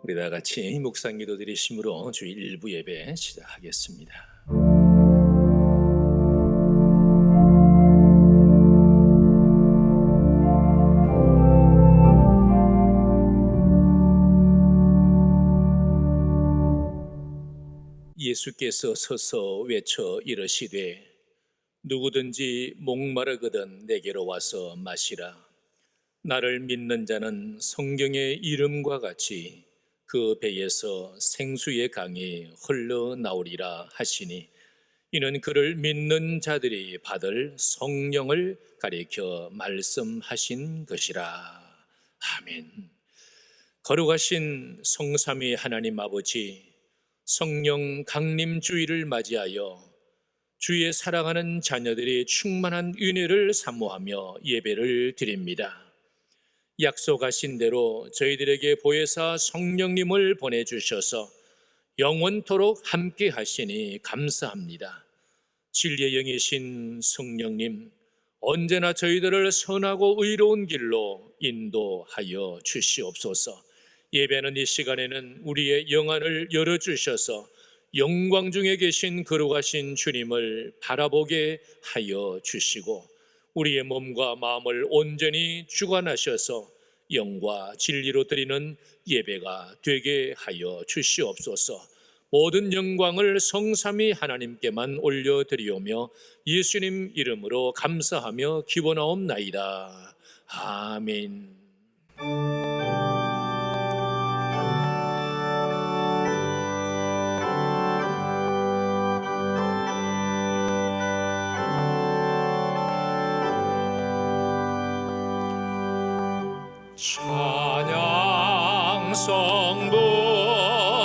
우리 다 같이 묵상 기도 드리심으로 주일 일부 예배 시작하겠습니다. 예수께서 서서 외쳐 이르시되 누구든지 목마르거든 내게로 와서 마시라. 나를 믿는 자는 성경의 이름과 같이 그 배에서 생수의 강이 흘러나오리라 하시니, 이는 그를 믿는 자들이 받을 성령을 가리켜 말씀하신 것이라. 아멘. 거룩하신 성삼위 하나님 아버지, 성령 강림 주일을 맞이하여 주의 사랑하는 자녀들이 충만한 은혜를 사모하며 예배를 드립니다. 약속하신 대로 저희들에게 보혜사 성령님을 보내주셔서 영원토록 함께 하시니 감사합니다. 진리의 영이신 성령님, 언제나 저희들을 선하고 의로운 길로 인도하여 주시옵소서. 예배는 이 시간에는 우리의 영안을 열어주셔서 영광 중에 계신 거룩하신 주님을 바라보게 하여 주시고, 우리의 몸과 마음을 온전히 주관하셔서 영과 진리로 드리는 예배가 되게 하여 주시옵소서. 모든 영광을 성삼위 하나님께만 올려드리오며 예수님 이름으로 감사하며 기원하옵나이다. 아멘. 찬양 성부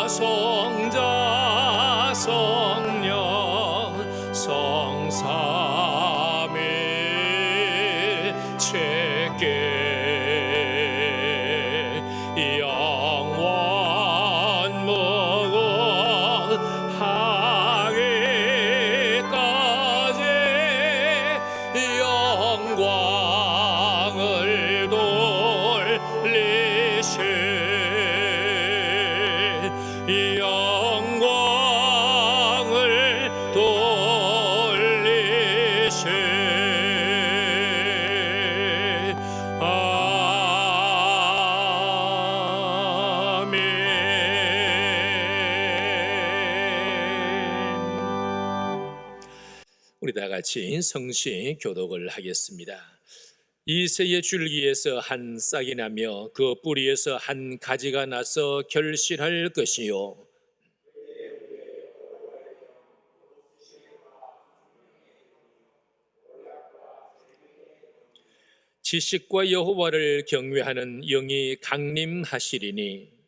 성자 성령 성삼위 제께 영원 무궁하기까지 영광을 우리 다 같이 성시 교독을 하겠습니다. 이새의 줄기에서 한 싹이 나며 그 뿌리에서 한 가지가 나서 결실할 것이요, 지식과 여호와를 경외하는 영이 강림하시리니,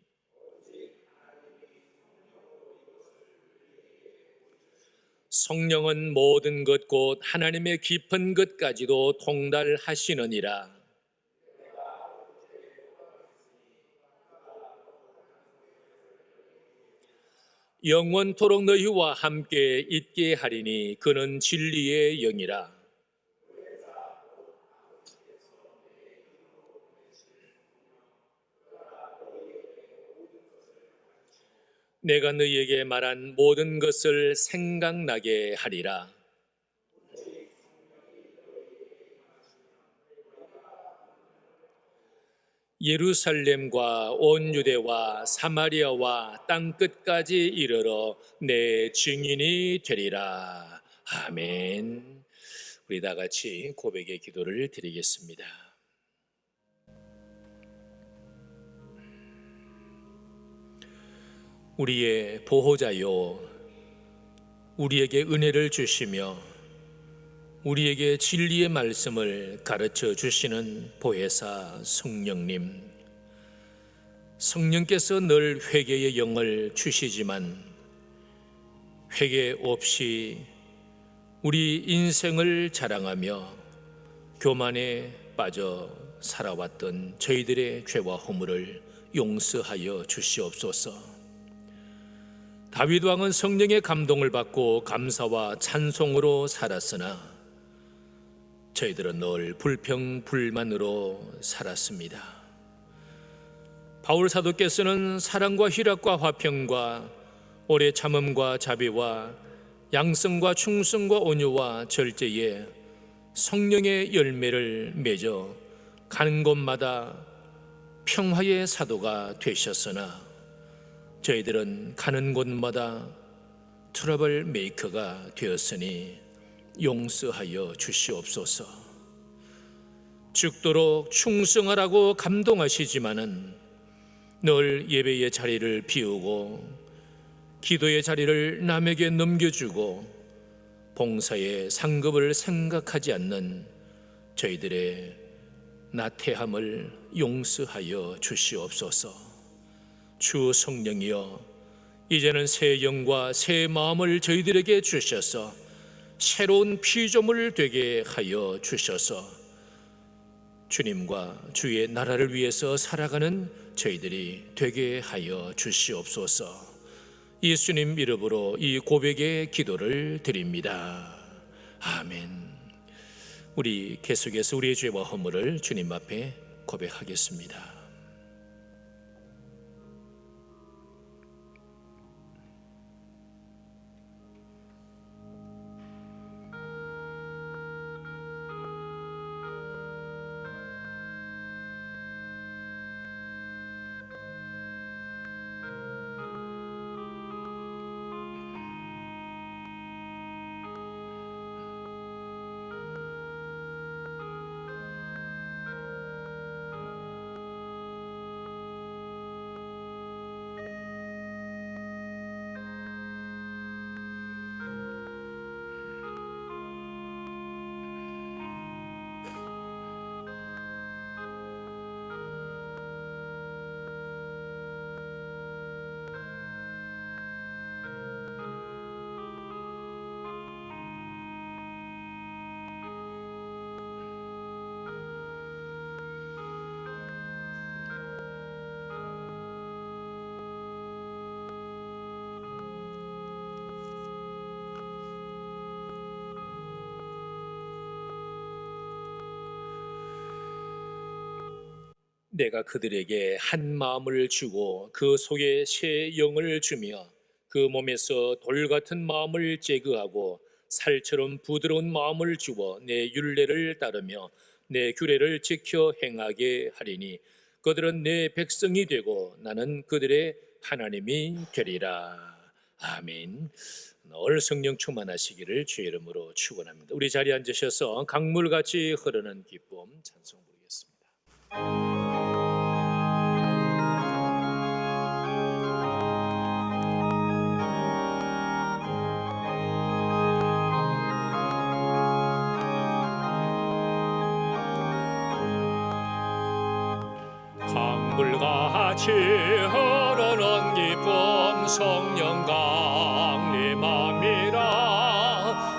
성령은 모든 것 곧 하나님의 깊은 것까지도 통달하시느니라. 영원토록 너희와 함께 있게 하리니 그는 진리의 영이라. 내가 너희에게 말한 모든 것을 생각나게 하리라. 예루살렘과 온 유대와 사마리아와 땅 끝까지 이르러 내 증인이 되리라. 아멘. 우리 다 같이 고백의 기도를 드리겠습니다. 우리의 보호자요, 우리에게 은혜를 주시며 우리에게 진리의 말씀을 가르쳐 주시는 보혜사 성령님, 성령께서 늘 회개의 영을 주시지만 회개 없이 우리 인생을 자랑하며 교만에 빠져 살아왔던 저희들의 죄와 허물을 용서하여 주시옵소서. 다윗 왕은 성령의 감동을 받고 감사와 찬송으로 살았으나 저희들은 늘 불평불만으로 살았습니다. 바울 사도께서는 사랑과 희락과 화평과 오래 참음과 자비와 양성과 충성과 온유와 절제에 성령의 열매를 맺어 가는 곳마다 평화의 사도가 되셨으나 저희들은 가는 곳마다 트러블 메이커가 되었으니 용서하여 주시옵소서. 죽도록 충성하라고 감동하시지만은 늘 예배의 자리를 비우고 기도의 자리를 남에게 넘겨주고 봉사의 상급을 생각하지 않는 저희들의 나태함을 용서하여 주시옵소서. 주 성령이여, 이제는 새 영과 새 마음을 저희들에게 주셔서 새로운 피조물 되게 하여 주셔서 주님과 주의 나라를 위해서 살아가는 저희들이 되게 하여 주시옵소서. 예수님 이름으로 이 고백의 기도를 드립니다. 아멘. 우리 계속해서 우리의 죄와 허물을 주님 앞에 고백하겠습니다. 내가 그들에게 한 마음을 주고 그 속에 새 영을 주며 그 몸에서 돌 같은 마음을 제거하고 살처럼 부드러운 마음을 주어 내 율례를 따르며 내 규례를 지켜 행하게 하리니 그들은 내 백성이 되고 나는 그들의 하나님이 되리라. 아멘. 오늘 성령 충만하시기를 주의 이름으로 축원합니다. 우리 자리에 앉으셔서 강물같이 흐르는 기쁨 찬송 부르겠습니다. 강물같이 흐르는 기쁨 성령 강림함이라.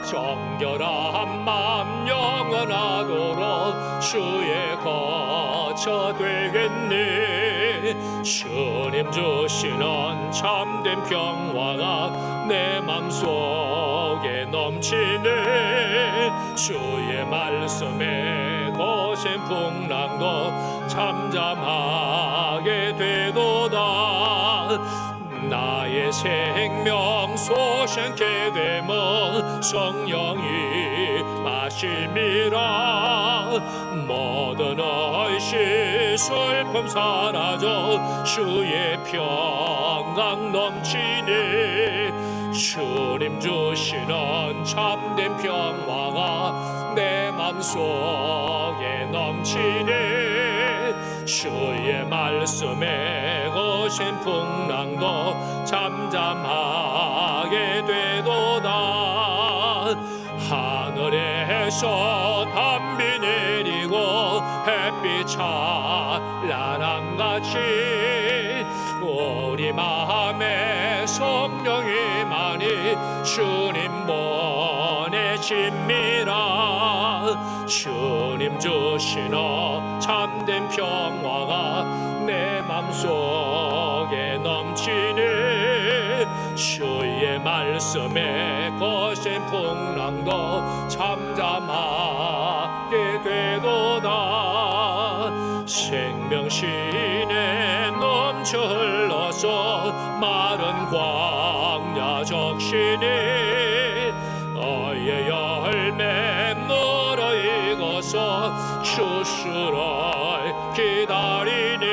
정결한 맘 영원하도록 주의 거처 되겠니. 주님 주시는 참된 평화가 내 맘속에 넘치네. 주의 말씀에 거센 풍랑도 잠잠하게 되도다. 나의 생명 솟게 되면 성령이 마심이라. 모든 의심 슬픔 사라져 주의 평강 넘치니. 주님 주시는 참된 평화가 내 맘속에 넘치니. 주의 말씀에 거센 풍랑도 잠잠하게 되도다. 하늘에서 담비 내리고 햇빛 찬란함같이 우리 마음에 성령이 많이 주님 보내십니다. 주님 주시는 참된 평화가 내 맘속에 넘치니. 주의 말씀에 거센 풍랑도 잠잠하게 되도다. 생명신의 너 빛이 흘러서 마른 광야 적시니 너의 열매 무르익어서 추수를 기다리니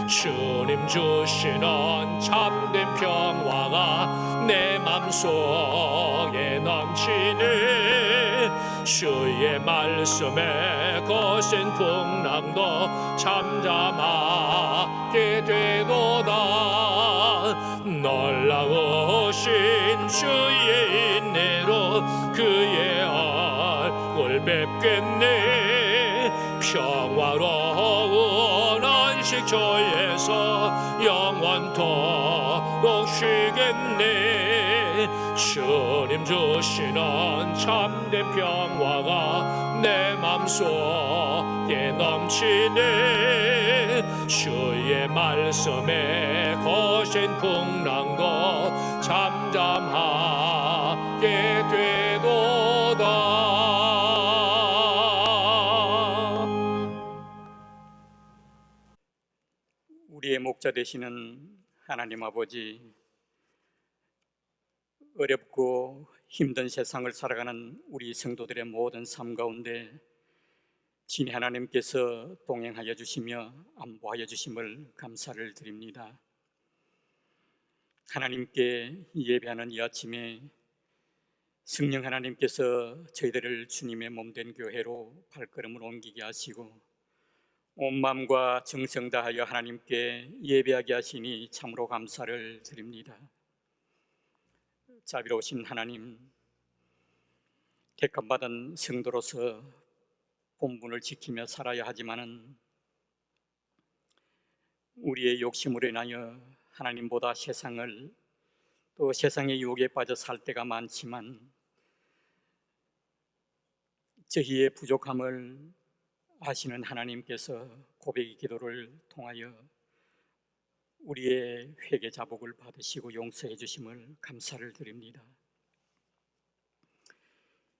주님 주시는 참된 평화가 내 맘속에 넘치니 주의 말씀에 거센 풍랑도 잠잠하게 되도다. 놀라우신 주의 인내로 그의 얼굴 뵙겠네. 평화로운 안식처에서 영원토록 쉬겠네. 주님 주시는 참된 평화가 내 맘속에 넘치네. 주의 말씀에 거센 풍랑도 잠잠하게 되도다. 우리의 목자 되시는 하나님 아버지, 어렵고 힘든 세상을 살아가는 우리 성도들의 모든 삶 가운데 진히 하나님께서 동행하여 주시며 안보하여 주심을 감사를 드립니다. 하나님께 예배하는 이 아침에 성령 하나님께서 저희들을 주님의 몸된 교회로 발걸음을 옮기게 하시고 온 마음과 정성 다하여 하나님께 예배하게 하시니 참으로 감사를 드립니다. 자비로우신 하나님, 택함받은 성도로서 본분을 지키며 살아야 하지만은 우리의 욕심으로 인하여 하나님보다 세상을, 또 세상의 유혹에 빠져 살 때가 많지만 저희의 부족함을 아시는 하나님께서 고백의 기도를 통하여 우리의 회개 자복을 받으시고 용서해 주심을 감사를 드립니다.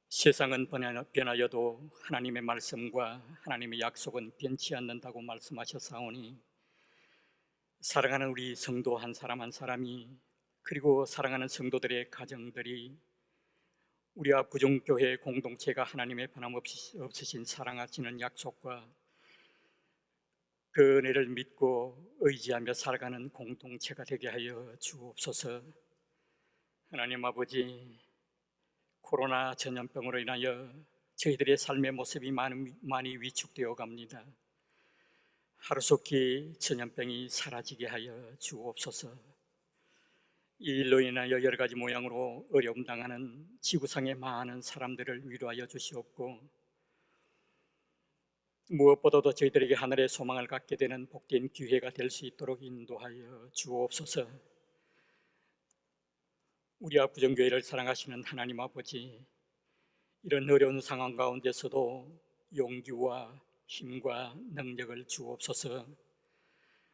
세상은 변하여도 하나님의 말씀과 하나님의 약속은 변치 않는다고 말씀하셨사오니 사랑하는 우리 성도 한 사람 한 사람이, 그리고 사랑하는 성도들의 가정들이 우리와 부정교회 공동체가 하나님의 변함없으신 사랑하시는 약속과 그 은혜를 믿고 의지하며 살아가는 공동체가 되게 하여 주옵소서. 하나님 아버지, 코로나 전염병으로 인하여 저희들의 삶의 모습이 많이 위축되어 갑니다. 하루속히 전염병이 사라지게 하여 주옵소서. 이 일로 인하여 여러 가지 모양으로 어려움 당하는 지구상의 많은 사람들을 위로하여 주시옵고, 무엇보다도 저희들에게 하늘의 소망을 갖게 되는 복된 기회가 될 수 있도록 인도하여 주옵소서. 우리와 부정교회를 사랑하시는 하나님 아버지, 이런 어려운 상황 가운데서도 용기와 힘과 능력을 주옵소서.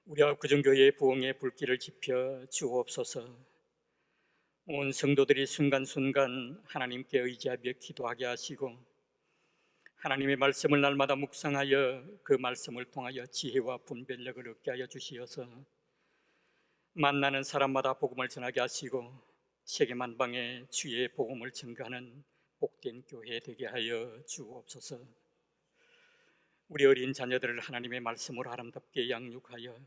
우리와 부정교회의 부흥의 불길을 지펴 주옵소서. 온 성도들이 순간순간 하나님께 의지하며 기도하게 하시고 하나님의 말씀을 날마다 묵상하여 그 말씀을 통하여 지혜와 분별력을 얻게 하여 주시어서 만나는 사람마다 복음을 전하게 하시고 세계만방에 주의 복음을 증거하는 복된 교회 되게 하여 주옵소서. 우리 어린 자녀들을 하나님의 말씀으로 아름답게 양육하여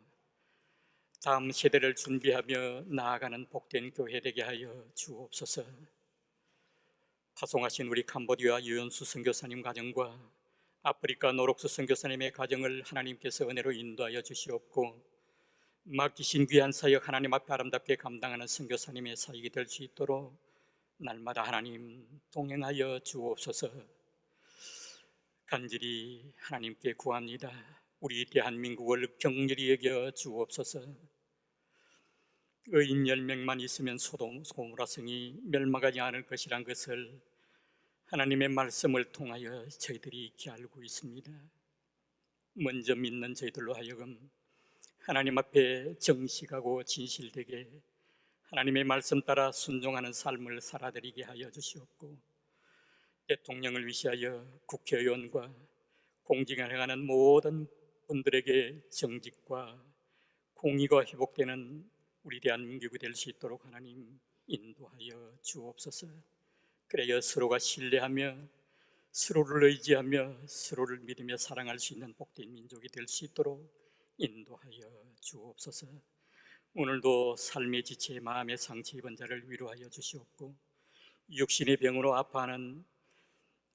다음 세대를 준비하며 나아가는 복된 교회 되게 하여 주옵소서. 파송하신 우리 캄보디아 유연수 선교사님 가정과 아프리카 노록수 선교사님의 가정을 하나님께서 은혜로 인도하여 주시옵고, 맡기신 귀한 사역 하나님 앞에 아름답게 감당하는 선교사님의 사역이 될 수 있도록 날마다 하나님 동행하여 주옵소서. 간절히 하나님께 구합니다. 우리 대한민국을 격렬히 여겨 주옵소서. 의인 10명만 있으면 소돔 고모라 성이 멸망하지 않을 것이란 것을 하나님의 말씀을 통하여 저희들이 익히 알고 있습니다. 먼저 믿는 저희들로 하여금 하나님 앞에 정직하고 진실되게 하나님의 말씀 따라 순종하는 삶을 살아드리게 하여 주시옵고, 대통령을 위시하여 국회의원과 공직을 행하는 모든 분들에게 정직과 공의가 회복되는 우리 대한민국이 될 수 있도록 하나님 인도하여 주옵소서. 그래야 서로가 신뢰하며 서로를 의지하며 서로를 믿으며 사랑할 수 있는 복된 민족이 될 수 있도록 인도하여 주옵소서. 오늘도 삶의 지체, 마음의 상처 입은 자를 위로하여 주시옵고, 육신의 병으로 아파하는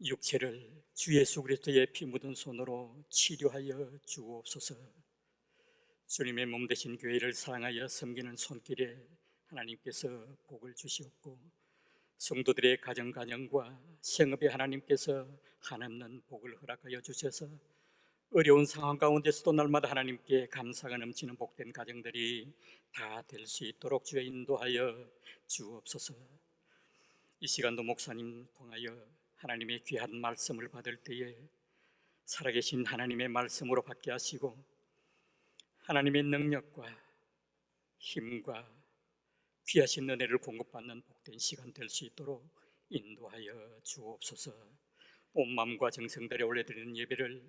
육체를 주 예수 그리스도의 피 묻은 손으로 치료하여 주옵소서. 주님의 몸 되신 교회를 사랑하여 섬기는 손길에 하나님께서 복을 주시옵고, 성도들의 가정과 생업에 하나님께서 한없는 복을 허락하여 주셔서 어려운 상황 가운데서도 날마다 하나님께 감사가 넘치는 복된 가정들이 다 될 수 있도록 주여 인도하여 주옵소서. 이 시간도 목사님 통하여 하나님의 귀한 말씀을 받을 때에 살아계신 하나님의 말씀으로 받게 하시고, 하나님의 능력과 힘과 귀하신 은혜를 공급받는 복된 시간 될 수 있도록 인도하여 주옵소서. 온 마음과 정성 들여 올려드리는 예배를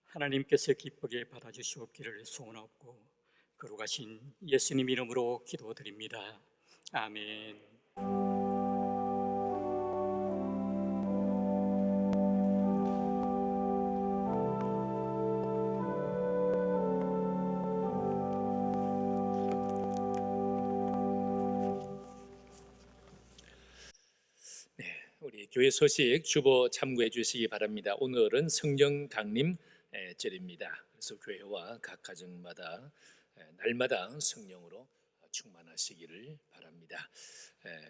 하나님께서 기쁘게 받아주시옵기를 소원하옵고, 거룩하신 예수님 이름으로 기도드립니다. 아멘. 우리 교회 소식 주보 참고해 주시기 바랍니다. 오늘은 성령 강림 절입니다. 그래서 교회와 각 가정마다 날마다 성령으로 충만하시기를 바랍니다.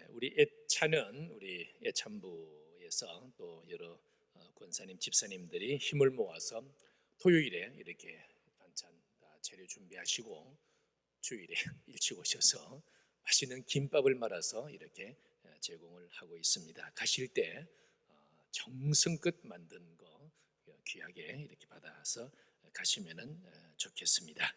우리 애찬은 우리 애찬부에서 또 여러 권사님, 집사님들이 힘을 모아서 토요일에 이렇게 반찬 다 재료 준비하시고 주일에 일찍 오셔서 맛있는 김밥을 말아서 이렇게 제공을 하고 있습니다. 가실 때 정성껏 만든 거 귀하게 이렇게 받아서 가시면은 좋겠습니다.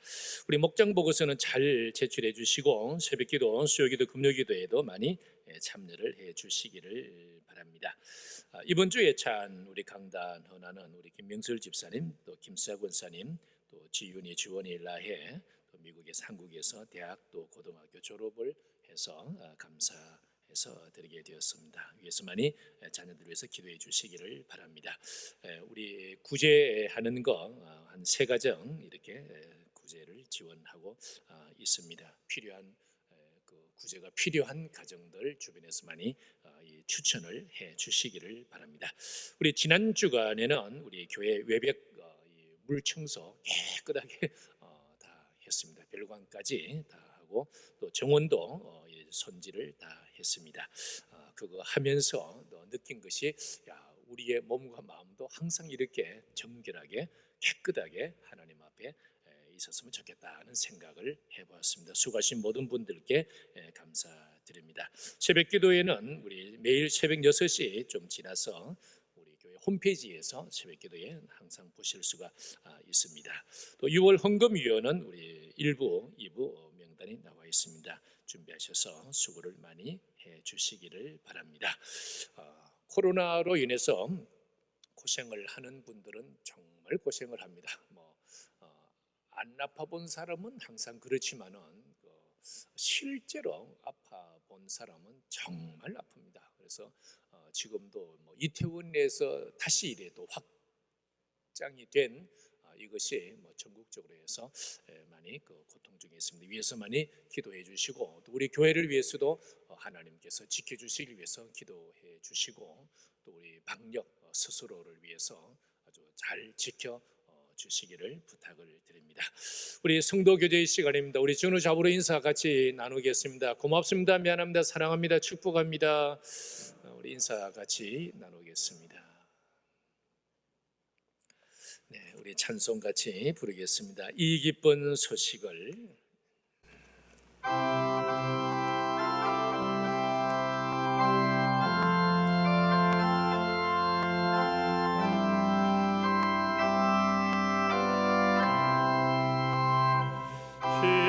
우리 목장 보고서는 잘 제출해 주시고 새벽기도, 수요기도, 금요기도에도 많이 참여를 해 주시기를 바랍니다. 이번 주 예찬 우리 강단 헌화는 우리 김명술 집사님, 또 김수아 권사님, 또 지윤이, 주원이, 라해, 또 미국에서 한국에서 대학 또 고등학교 졸업을 해서 감사해서 드리게 되었습니다. 위에서 많이 자녀들 위해서 기도해 주시기를 바랍니다. 우리 구제하는 거 한 3가정 이렇게 구제를 지원하고 있습니다. 필요한 그 구제가 필요한 가정들 주변에서 많이 추천을 해 주시기를 바랍니다. 우리 지난 주간에는 우리 교회 외벽 물 청소 깨끗하게 다 했습니다. 별관까지 다 하고 또 정원도 손질을 다 했습니다. 그거 하면서 느낀 것이 우리의 몸과 마음도 항상 이렇게 정결하게 깨끗하게 하나님 앞에 있었으면 좋겠다는 생각을 해보았습니다. 수고하신 모든 분들께 감사드립니다. 새벽기도에는 우리 매일 새벽 6시 좀 지나서 우리 교회 홈페이지에서 새벽기도에 항상 보실 수가 있습니다. 또 6월 헌금위원은 우리 1부, 2부 명단이 나와 있습니다. 준비하셔서 수고를 많이 해주시기를 바랍니다. 코로나로 인해서 고생을 하는 분들은 정말 고생을 합니다. 안 아파본 사람은 항상 그렇지만은 실제로 아파본 사람은 정말 아픕니다. 그래서 지금도 이태원에서 다시 이래도 확장이 된 이것이 전국적으로 해서 많이 고통 중에 있습니다. 위해서 많이 기도해 주시고 또 우리 교회를 위해서도 하나님께서 지켜주시기 위해서 기도해 주시고 또 우리 방역 스스로를 위해서 아주 잘 지켜 주시기를 부탁을 드립니다. 우리 성도 교제의 시간입니다. 우리 전후 잡으로 인사 같이 나누겠습니다. 고맙습니다. 미안합니다. 사랑합니다. 축복합니다. 우리 인사 같이 나누겠습니다. 네, 우리 찬송 같이 부르겠습니다. 이 기쁜 소식을.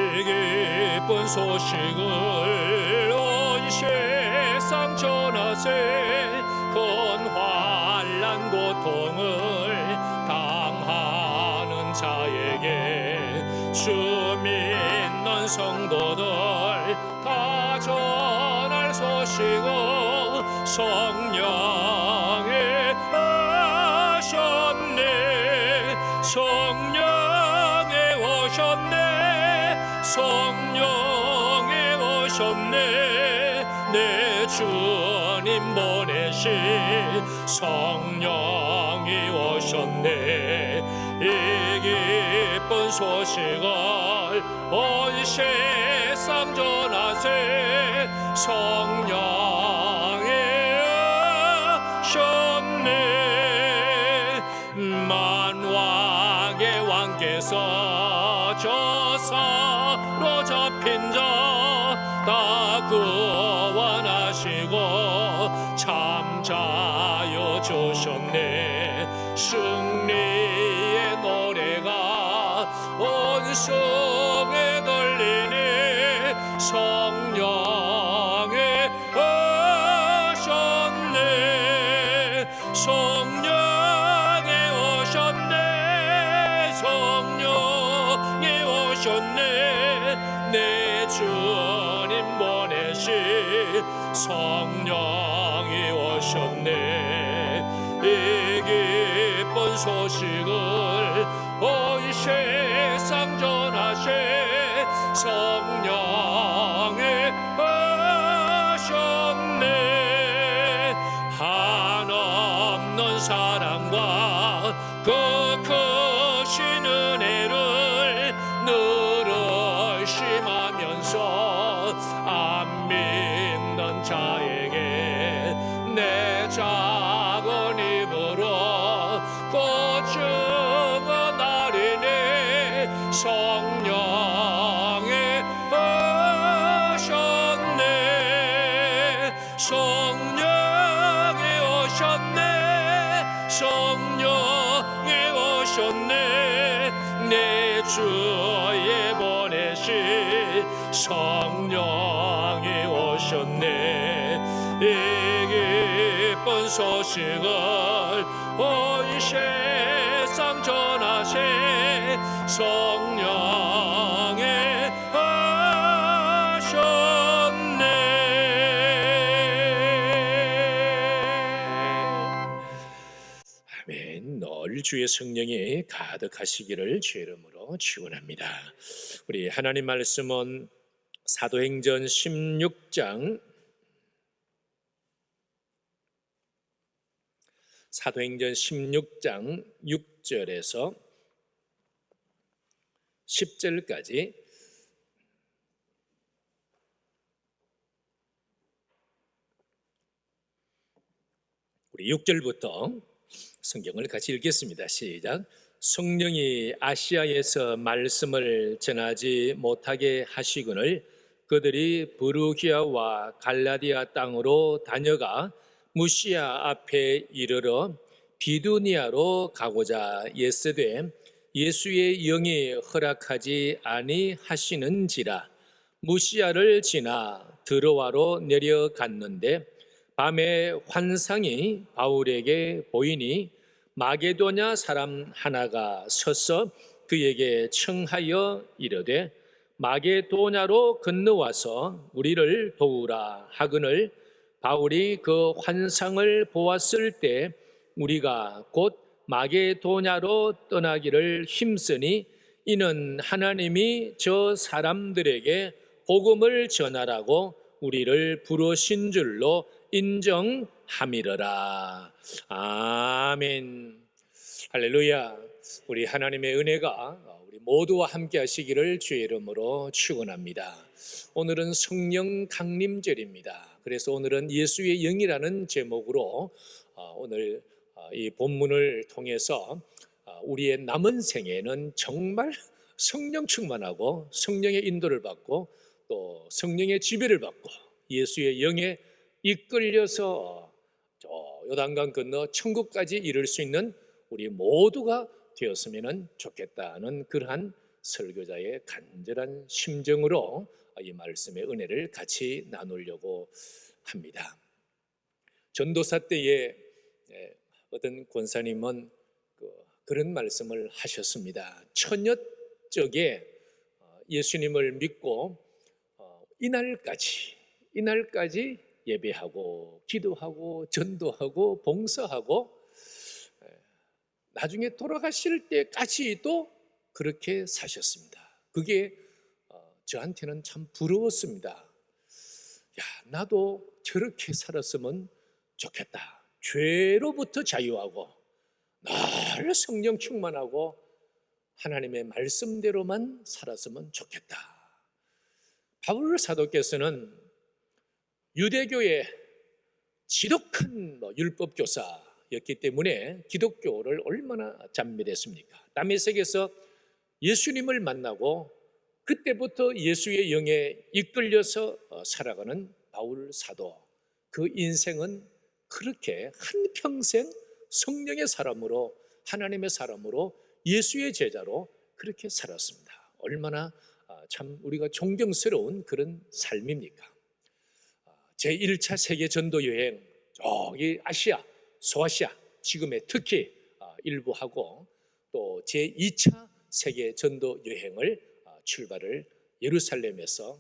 이 기쁜 소식을 온 세상 전하세 큰 환난 고통을 당하는 자에게 주님 성도들 다 전할 소식은 성령이 오셨네. 성령이 오셨네. 성령이 오셨네. 내 주님 보내신 성령이 오셨네. 이 기쁜 소식을 온 세상 전하세. 성령이 오셨네. 만왕의 왕께서 저사로 잡힌 자 다 구원하시고 잠자여 주셨네. 승리의 노래가 온 성에 들리니 성령이 오셨네. 성령이 오셨네. 성령이 오셨네. 내 주님 보내신 성령이 오셨네. 이 기쁜 소식을 온 세상 전하세. 성령이 오셨네. 한없는 사랑과 그 크신 은혜를 늘 의심하면서 안 믿는 자에게 내 작은 입으로 고증은 하리니 성령이 오셨네. 성령이 오셨네. 성령이 오셨네. 내 주에 보내신 성령이 오셨네. 이 기쁜 소식을 온 세상 전하세. 성령이 오셨네. 아멘. 늘 주의 성령이 가득하시기를 주의 이름으로 축원합니다. 우리 하나님 말씀은 사도행전 16장 6절에서 10절까지 우리 6절부터 성경을 같이 읽겠습니다. 시작. 성령이 아시아에서 말씀을 전하지 못하게 하시거늘 그들이 부르기아와 갈라디아 땅으로 다녀가 무시아 앞에 이르러 비두니아로 가고자 애쓰되 예수의 영이 허락하지 아니하시는지라. 무시아를 지나 드로아로 내려갔는데 밤에 환상이 바울에게 보이니 마게도냐 사람 하나가 서서 그에게 청하여 이르되 마게도냐로 건너와서 우리를 도우라 하거늘 바울이 그 환상을 보았을 때 우리가 곧 마게도냐로 떠나기를 힘쓰니 이는 하나님이 저 사람들에게 복음을 전하라고 우리를 부르신 줄로 인정함이러라. 아멘. 할렐루야. 우리 하나님의 은혜가 우리 모두와 함께 하시기를 주의 이름으로 축원합니다. 오늘은 성령 강림절입니다. 그래서 오늘은 예수의 영이라는 제목으로 오늘 이 본문을 통해서 우리의 남은 생에는 정말 성령 충만하고 성령의 인도를 받고 또 성령의 지배를 받고 예수의 영에 이끌려서 저 요단강 건너 천국까지 이를 수 있는 우리 모두가 되었으면 좋겠다는 그러한 설교자의 간절한 심정으로 이 말씀의 은혜를 같이 나누려고 합니다. 전도사 때에 어떤 권사님은 그런 말씀을 하셨습니다. 처녀 쪽에 예수님을 믿고 이날까지 예배하고 기도하고 전도하고 봉사하고 나중에 돌아가실 때까지도 그렇게 사셨습니다. 그게 저한테는 참 부러웠습니다. 야, 나도 저렇게 살았으면 좋겠다. 죄로부터 자유하고 늘 성령 충만하고 하나님의 말씀대로만 살았으면 좋겠다. 바울 사도께서는 유대교의 지독한 율법 교사였기 때문에 기독교를 얼마나 찬미했습니까? 다메섹에서 예수님을 만나고 그때부터 예수의 영에 이끌려서 살아가는 바울 사도, 그 인생은 그렇게 한평생 성령의 사람으로, 하나님의 사람으로, 예수의 제자로 그렇게 살았습니다. 얼마나 참 우리가 존경스러운 그런 삶입니까? 제1차 세계 전도 여행, 저기 아시아, 소아시아, 지금의 터키 일부 하고, 또 제2차 세계 전도 여행을 출발을 예루살렘에서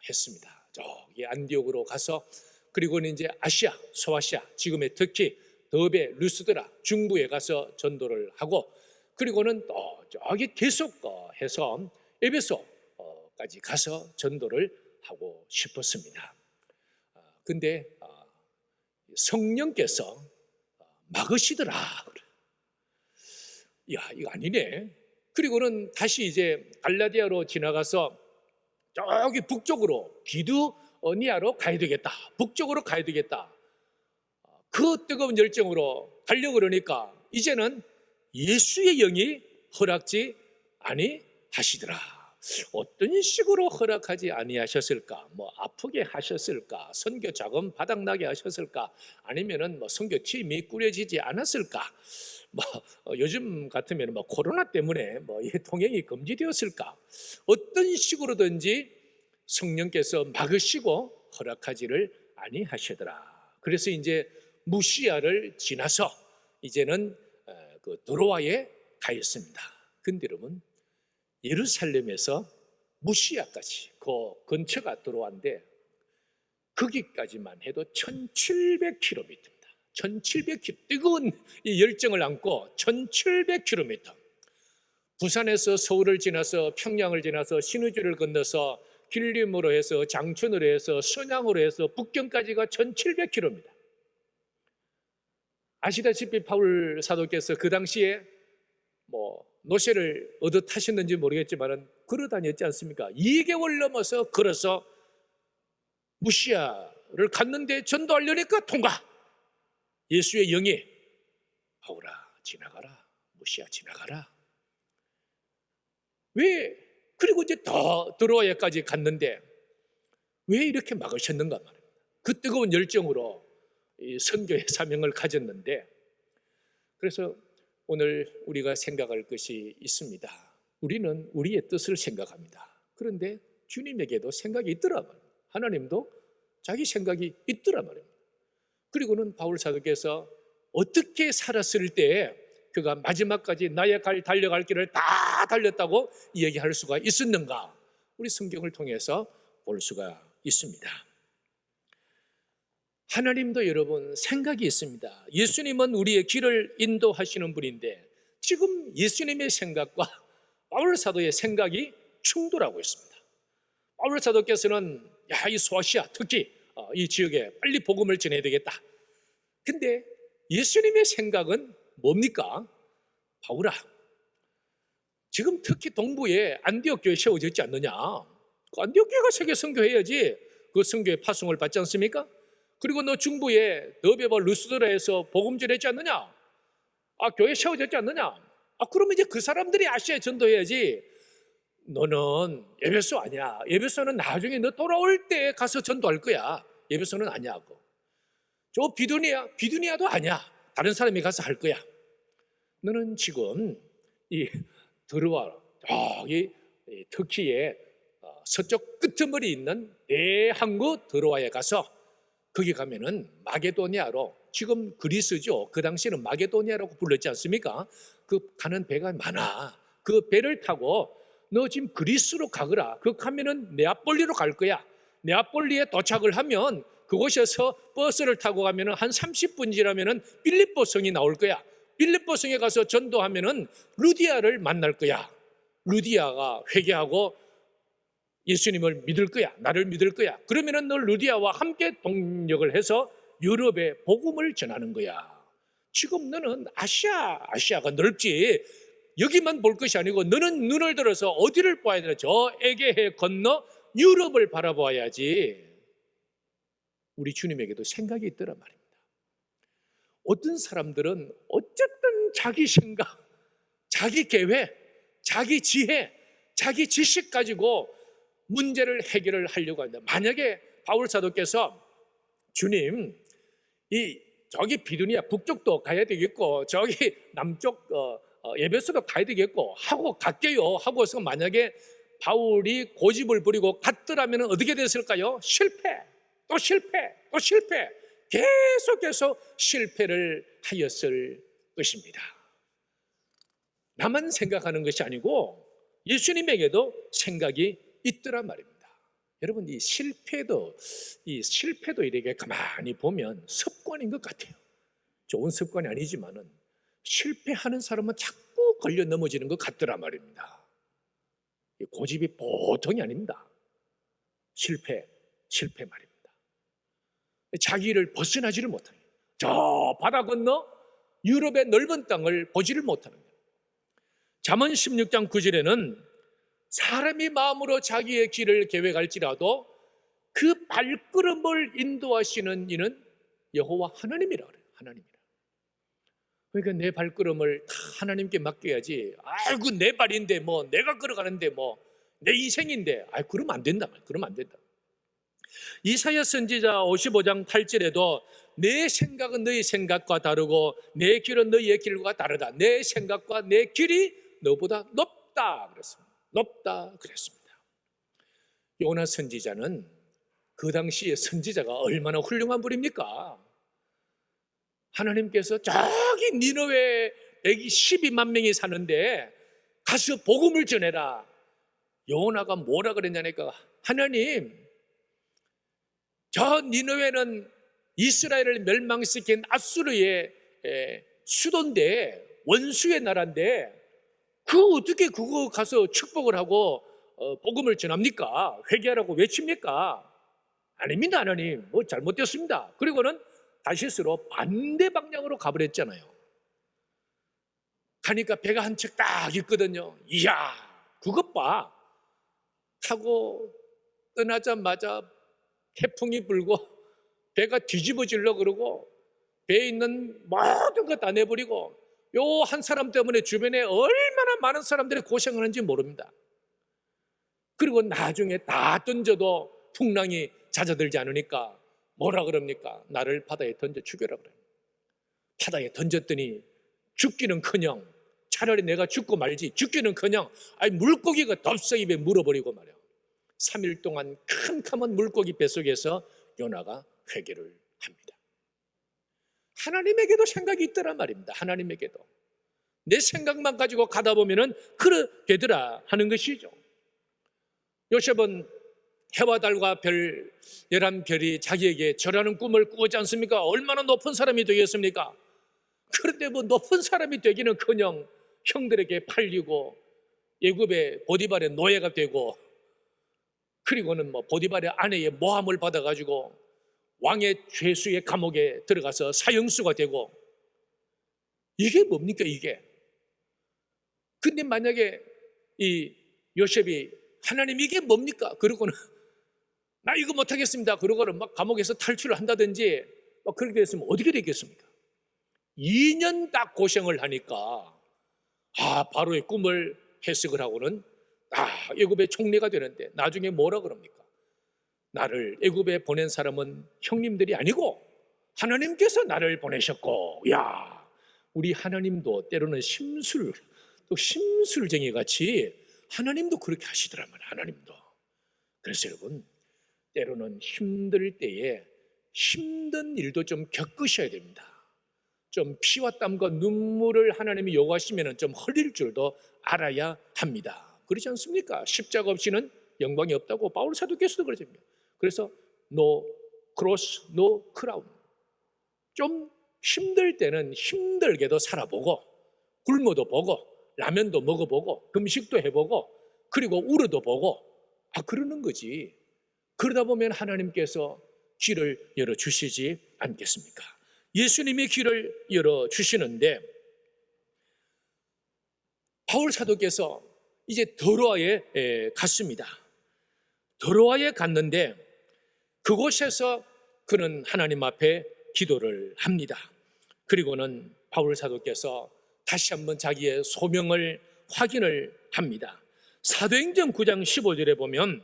했습니다. 저기 안디옥으로 가서, 그리고는 이제 아시아, 소아시아, 지금의 터키, 더베, 루스드라, 중부에 가서 전도를 하고, 그리고는 또 저기 계속 해서 에베소까지 가서 전도를 하고 싶었습니다. 근데 성령께서 막으시더라. 야, 이거 아니네. 그리고는 다시 이제 갈라디아로 지나가서 저기 북쪽으로 기두니아로 가야 되겠다. 북쪽으로 가야 되겠다. 그 뜨거운 열정으로 가려고 그러니까 이제는 예수의 영이 허락지 아니하시더라. 어떤 식으로 허락하지 아니하셨을까? 아프게 하셨을까? 선교 자금 바닥나게 하셨을까? 아니면은 선교 팀이 꾸려지지 않았을까? 요즘 같으면 코로나 때문에 통행이 금지되었을까? 어떤 식으로든지 성령께서 막으시고 허락하지를 아니하시더라. 그래서 이제 무시아를 지나서 이제는 그 드로아에 가 있습니다. 근데 여러분, 예루살렘에서 무시아까지 그 근처가 드로아인데 거기까지만 해도 1700km입니다. 1700km, 뜨거운 이 열정을 안고 1700km. 부산에서 서울을 지나서 평양을 지나서 신의주를 건너서 길림으로 해서 장춘으로 해서 선양으로 해서 북경까지가 1700km입니다. 아시다시피 바울 사도께서 그 당시에 노새를 얻어 타셨는지 모르겠지만 걸어 다녔지 않습니까? 2개월 넘어서 걸어서 무시아를 갔는데 전도하려니까 통과. 예수의 영이 바울아 지나가라, 무시아 지나가라. 왜? 그리고 이제 더 드로아에까지 갔는데 왜 이렇게 막으셨는가 말입니다. 그 뜨거운 열정으로 이 선교의 사명을 가졌는데, 그래서 오늘 우리가 생각할 것이 있습니다. 우리는 우리의 뜻을 생각합니다. 그런데 주님에게도 생각이 있더라 말입니다. 하나님도 자기 생각이 있더라 말입니다. 그리고는 바울 사도께서 어떻게 살았을 때 그가 마지막까지 나의 달려갈 길을 다 달렸다고 얘기할 수가 있었는가? 우리 성경을 통해서 볼 수가 있습니다. 하나님도 여러분 생각이 있습니다. 예수님은 우리의 길을 인도하시는 분인데 지금 예수님의 생각과 바울 사도의 생각이 충돌하고 있습니다. 바울 사도께서는 이 소아시아, 특히 이 지역에 빨리 복음을 전해야 되겠다. 근데 예수님의 생각은 뭡니까? 바울아, 지금 특히 동부에 안디옥 교회 세워졌지 않느냐? 그 안디옥 교회가 세계 선교해야지 그 선교의 파송을 받지 않습니까? 그리고 너 중부에 더베와 루스드라에서 복음 전했지 않느냐? 교회 세워졌지 않느냐? 그러면 이제 그 사람들이 아시아에 전도해야지. 너는 에베소 아니야. 에베소는 나중에 너 돌아올 때 가서 전도할 거야. 에베소는 아니야. 저 비두니아도 아니야. 다른 사람이 가서 할 거야. 너는 지금 이 드로아, 저기 터키의 서쪽 끄트머리 있는 대항구 드로아에 가서 거기 가면은 마게도니아로, 지금 그리스죠. 그 당시에는 마게도니아라고 불렀지 않습니까? 그 가는 배가 많아. 그 배를 타고 너 지금 그리스로 가거라. 그 가면은 네아폴리로 갈 거야. 네아폴리에 도착을 하면 그곳에서 버스를 타고 가면은 한 30분 지나면은 빌립보 성이 나올 거야. 빌립보 성에 가서 전도하면은 루디아를 만날 거야. 루디아가 회개하고 예수님을 믿을 거야. 나를 믿을 거야. 그러면은 너 루디아와 함께 동력을 해서 유럽에 복음을 전하는 거야. 지금 너는 아시아가 넓지. 여기만 볼 것이 아니고 너는 눈을 들어서 어디를 봐야 되나? 저 에게해 건너 유럽을 바라봐야지. 우리 주님에게도 생각이 있더란 말입니다. 어떤 사람들은 어쨌든 자기 생각, 자기 계획, 자기 지혜, 자기 지식 가지고 문제를 해결을 하려고 합니다. 만약에 바울 사도께서 주님, 저기 비두니아 북쪽도 가야 되겠고 저기 남쪽 에베소도 가야 되겠고 하고 갈게요 하고서 만약에 바울이 고집을 부리고 갔더라면 어떻게 됐을까요? 실패, 또 실패, 또 실패, 계속해서 실패를 하였을 것입니다. 나만 생각하는 것이 아니고 예수님에게도 생각이 있더란 말입니다. 여러분, 이 실패도 이렇게 가만히 보면 습관인 것 같아요. 좋은 습관이 아니지만은 실패하는 사람은 자꾸 걸려 넘어지는 것 같더란 말입니다. 고집이 보통이 아닙니다. 실패 말입니다. 자기를 벗어나지를 못해요. 저 바다 건너 유럽의 넓은 땅을 보지를 못하는 거예요. 잠언 16장 9절에는 사람이 마음으로 자기의 길을 계획할지라도 그 발걸음을 인도하시는 이는 여호와 하나님이라 그래요. 하나님이라. 그러니까 내 발걸음을 다 하나님께 맡겨야지. 아이고 내 발인데 뭐 내가 걸어가는데 뭐 내 인생인데 그러면 안 된다. 그러면 안 된다. 이사야 선지자 55장 8절에도 내 생각은 너희 생각과 다르고 내 길은 너희의 길과 다르다. 내 생각과 내 길이 너보다 높다 그랬습니다. 높다 그랬습니다. 요나 선지자는 그 당시에 선지자가 얼마나 훌륭한 분입니까? 하나님께서 저기 니느웨에 112만 명이 사는데 가서 복음을 전해라. 요나가 뭐라 그랬냐니까, 하나님, 저 니느웨는 이스라엘을 멸망시킨 아수르의 수도인데, 원수의 나라인데 어떻게 그거 가서 축복을 하고 복음을 전합니까? 회개하라고 외칩니까? 아닙니다, 하나님. 뭐 잘못됐습니다. 그리고는 다시스로 반대 방향으로 가버렸잖아요. 가니까 배가 한 척 딱 있거든요. 이야, 그것 봐. 타고 떠나자마자 태풍이 불고 배가 뒤집어지려고 그러고 배에 있는 모든 것 다 내버리고 요 한 사람 때문에 주변에 얼마나 많은 사람들이 고생하는지 모릅니다. 그리고 나중에 다 던져도 풍랑이 잦아들지 않으니까 뭐라 그럽니까? 나를 바다에 던져 죽여라 그래요. 바다에 던졌더니 죽기는커녕 차라리 내가 죽고 말지, 죽기는커녕 물고기가 덥석 입에 물어버리고 말이야. 3일 동안 캄캄한 물고기 뱃속에서 요나가 회개를 합니다. 하나님에게도 생각이 있더란 말입니다. 하나님에게도 내 생각만 가지고 가다 보면은 그래 되더라 하는 것이죠. 요셉은 해와 달과 별 11별이 자기에게 절하는 꿈을 꾸었지 않습니까? 얼마나 높은 사람이 되겠습니까? 그런데 뭐 높은 사람이 되기는커녕 형들에게 팔리고 애굽의 보디발의 노예가 되고, 그리고는 뭐 보디발의 아내의 모함을 받아가지고 왕의 죄수의 감옥에 들어가서 사형수가 되고, 이게 뭡니까 이게? 근데 만약에 이 요셉이 하나님 이게 뭡니까? 그러고는 나 이거 못하겠습니다. 그러고는 막 감옥에서 탈출을 한다든지 막 그렇게 됐으면 어떻게 되겠습니까? 2년 딱 고생을 하니까 바로의 꿈을 해석을 하고는 애굽의 총리가 되는데 나중에 뭐라 그럽니까? 나를 애굽에 보낸 사람은 형님들이 아니고 하나님께서 나를 보내셨고, 야, 우리 하나님도 때로는 또 심술쟁이 같이 하나님도 그렇게 하시더라면 하나님도. 그래서 여러분, 때로는 힘들 때에 힘든 일도 좀 겪으셔야 됩니다. 좀 피와 땀과 눈물을 하나님이 요구하시면 좀 흘릴 줄도 알아야 합니다. 그렇지 않습니까? 십자가 없이는 영광이 없다고 바울 사도께서도 그러십니다. 그래서 no cross, no crown. 좀 힘들 때는 힘들게도 살아보고 굶어도 보고 라면도 먹어보고 금식도 해보고 그리고 울어도 보고 그러는 거지. 그러다 보면 하나님께서 길을 열어주시지 않겠습니까? 예수님이 길을 열어주시는데 바울 사도께서 이제 드로아에 갔습니다. 드로아에 갔는데 그곳에서 그는 하나님 앞에 기도를 합니다. 그리고는 바울 사도께서 다시 한번 자기의 소명을 확인을 합니다. 사도행전 9장 15절에 보면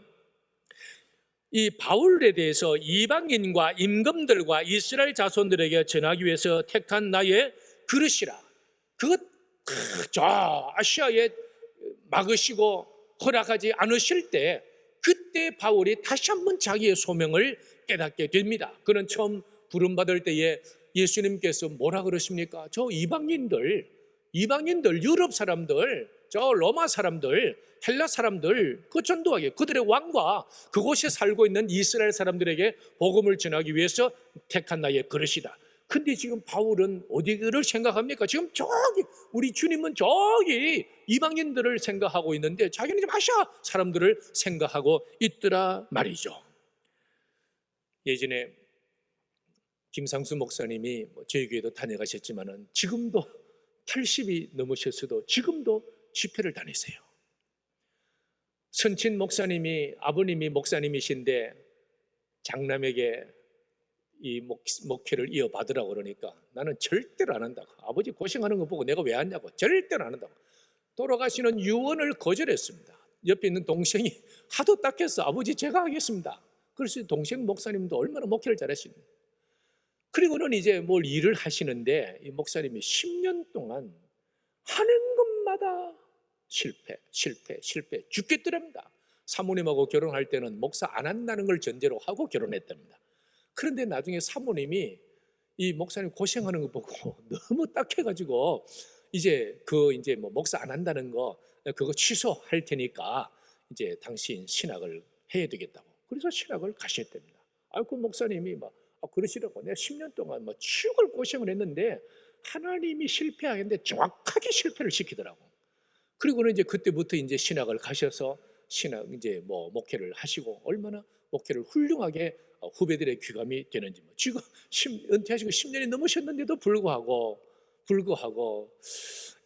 이 바울에 대해서 이방인과 임금들과 이스라엘 자손들에게 전하기 위해서 택한 나의 그릇이라. 그것 저 아시아에 막으시고 허락하지 않으실 때 그때 바울이 다시 한번 자기의 소명을 깨닫게 됩니다. 그는 처음 부름받을 때에 예수님께서 뭐라 그러십니까? 저 이방인들, 유럽 사람들, 저 로마 사람들, 헬라 사람들, 그 전도하게 그들의 왕과 그곳에 살고 있는 이스라엘 사람들에게 복음을 전하기 위해서 택한 나의 그릇이다. 근데 지금 바울은 어디를 생각합니까? 지금 저기 우리 주님은 저기 이방인들을 생각하고 있는데 자기는 지금 아시아 사람들을 생각하고 있더라 말이죠. 예전에 김상수 목사님이 저희 교회도 다녀가셨지만은 지금도 80이 넘으셨어도 지금도 집회를 다니세요. 선친 목사님이 아버님이 목사님이신데 장남에게 이 목회를 이어받으라고 그러니까 나는 절대로 안 한다고. 아버지 고생하는 거 보고 내가 왜 하냐고. 절대로 안 한다고. 돌아가시는 유언을 거절했습니다. 옆에 있는 동생이 하도 딱해서 아버지 제가 하겠습니다. 그래서 동생 목사님도 얼마나 목회를 잘하시는데 그리고는 이제 뭘 일을 하시는데 이 목사님이 10년 동안 하는 것마다 실패 죽겠더랍니다. 사모님하고 결혼할 때는 목사 안 한다는 걸 전제로 하고 결혼했답니다. 그런데 나중에 사모님이 이 목사님 고생하는 거 보고 너무 딱해가지고 이제 뭐 목사 안 한다는 거 그거 취소할 테니까 이제 당신 신학을 해야 되겠다고. 그래서 신학을 가셨답니다. 그 목사님이 막 그러시라고 내가 10년 동안 막 죽을 고생을 했는데 하나님이 실패하겠는데 정확하게 실패를 시키더라고. 그리고는 이제 그때부터 이제 신학을 가셔서 신학 이제 뭐 목회를 하시고 얼마나 목회를 훌륭하게 후배들의 귀감이 되는지 지금 은퇴하시고 10년이 넘으셨는데도 불구하고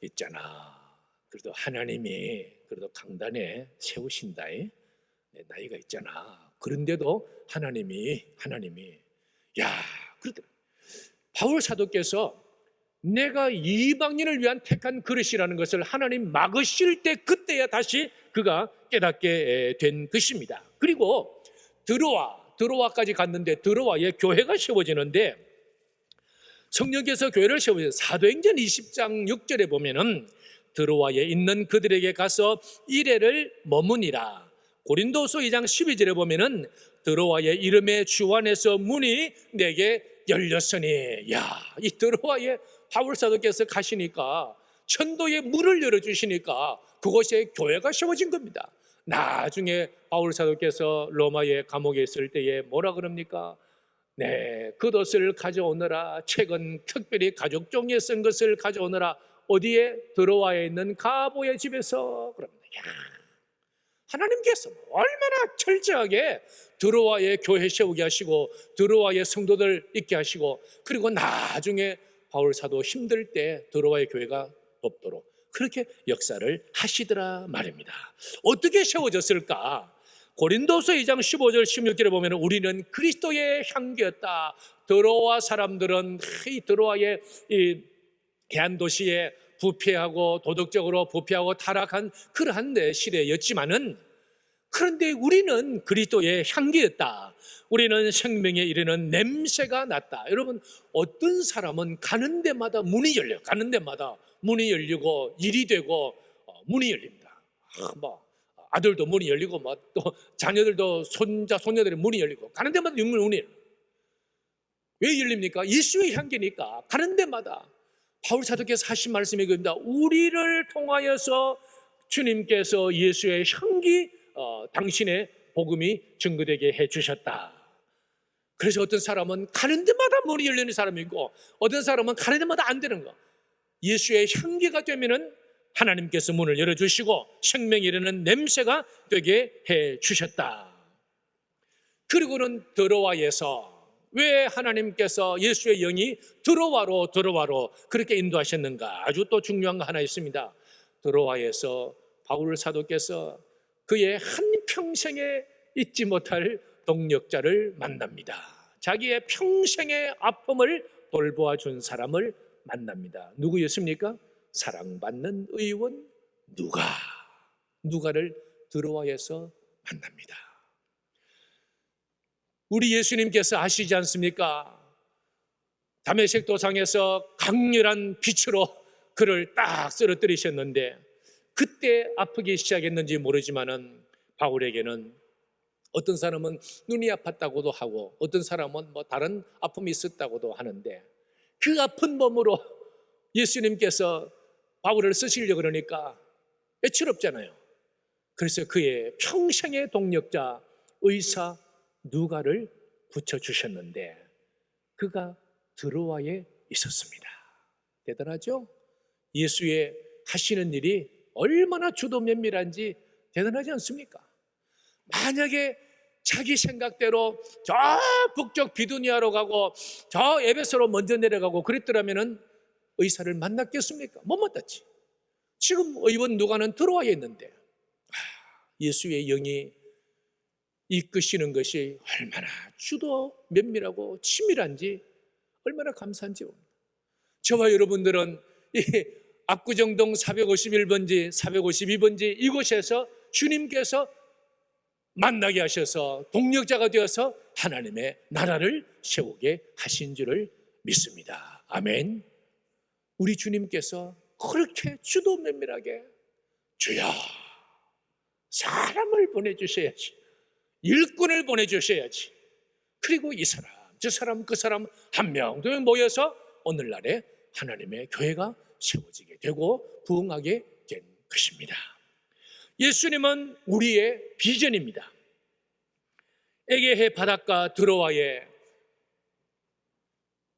있잖아. 그래도 하나님이 그래도 강단에 세우신다. 나이가 있잖아. 그런데도 하나님이 그러더라. 바울 사도께서 내가 이방인을 위한 택한 그릇이라는 것을 하나님 막으실 때 그때야 다시 그가 깨닫게 된 것입니다. 그리고 드로아까지 갔는데 드로아에 교회가 세워지는데 성령께서 교회를 세우셔서 사도행전 20장 6절에 보면은 드로아에 있는 그들에게 가서 이레를 머무니라. 고린도서 2장 12절에 보면은 드로아의 이름의 주 안에서 문이 내게 열렸으니 이 드로아에 바울 사도께서 가시니까 천도의 문을 열어주시니까 그곳에 교회가 세워진 겁니다. 나중에 바울 사도께서 로마의 감옥에 있을 때에 뭐라 그럽니까? 겉옷을 가져오너라. 책은 특별히 가죽 종이에 쓴 것을 가져오너라. 어디에? 드로아에 있는 가보의 집에서. 그럽니다. 하나님께서 얼마나 철저하게 드로아의 교회 세우게 하시고 드로아의 성도들 있게 하시고 그리고 나중에 바울 사도 힘들 때 드로아의 교회가 없도록 그렇게 역사를 하시더라 말입니다. 어떻게 세워졌을까? 고린도서 2장 15절 16절에 보면 우리는 그리스도의 향기였다. 드로아 사람들은 이 드로아의 이 해안 도시에 부패하고 도덕적으로 부패하고 타락한 그러한 시대였지만은 그런데 우리는 그리스도의 향기였다. 우리는 생명에 이르는 냄새가 났다. 여러분 어떤 사람은 가는 데마다 문이 열려요. 가는 데마다 문이 열리고 일이 되고 문이 열립니다. 아들도 문이 열리고 또 자녀들도 손녀들의 문이 열리고 가는 데마다 문이 열려요. 왜 열립니까? 예수의 향기니까 가는 데마다. 바울 사도께서 하신 말씀이 그겁니다. 우리를 통하여서 주님께서 예수의 향기 당신의 복음이 증거되게 해주셨다. 그래서 어떤 사람은 가는 데마다 문이 열리는 사람이 있고 어떤 사람은 가는 데마다 안 되는 거. 예수의 향기가 되면은 하나님께서 문을 열어주시고 생명이 이르는 냄새가 되게 해주셨다. 그리고는 드로아에서 왜 하나님께서 예수의 영이 드로아로 그렇게 인도하셨는가? 아주 또 중요한 거 하나 있습니다. 드로아에서 바울 사도께서 그의 한평생에 잊지 못할 동력자를 만납니다. 자기의 평생의 아픔을 돌보아 준 사람을 만납니다. 누구였습니까? 사랑받는 의원 누가를 드로아에서 만납니다. 우리 예수님께서 아시지 않습니까? 다메섹 도상에서 강렬한 빛으로 그를 딱 쓰러뜨리셨는데 그때 아프기 시작했는지 모르지만은 바울에게는 어떤 사람은 눈이 아팠다고도 하고 어떤 사람은 뭐 다른 아픔이 있었다고도 하는데 그 아픈 몸으로 예수님께서 바울을 쓰시려고 그러니까 애처롭잖아요. 그래서 그의 평생의 동력자 의사 누가를 붙여주셨는데 그가 드로아에 있었습니다. 대단하죠? 예수의 하시는 일이 얼마나 주도 면밀한지 대단하지 않습니까? 만약에 자기 생각대로 저 북쪽 비두니아로 가고 저 에베소로 먼저 내려가고 그랬더라면 의사를 만났겠습니까? 못 만났지. 지금 의원 누가는 드로아에 있는데 예수의 영이 이끄시는 것이 얼마나 주도 면밀하고 치밀한지 얼마나 감사한지 봅니다. 저와 여러분들은 이 압구정동 451번지 452번지 이곳에서 주님께서 만나게 하셔서 동력자가 되어서 하나님의 나라를 세우게 하신 줄을 믿습니다. 아멘. 우리 주님께서 그렇게 주도 면밀하게 주여 사람을 보내주셔야지, 일꾼을 보내주셔야지, 그리고 이 사람 저 사람 그 사람 한 명도 모여서 오늘날에 하나님의 교회가 세워지게 되고 부흥하게 된 것입니다. 예수님은 우리의 비전입니다. 에게해 바닷가 드로아에